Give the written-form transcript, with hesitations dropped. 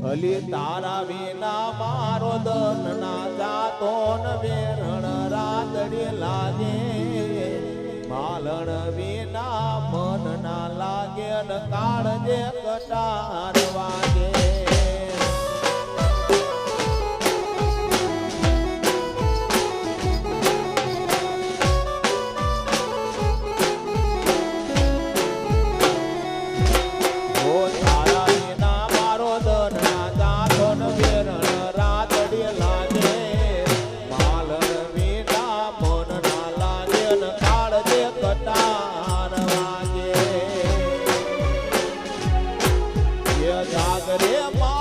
હલી તારા વિના મારો દન ના જાતો ન વેરણ રાતડી લાગે માલણ વિના મન ના લાગે ન કાળજે કટાર વાગે જાગરે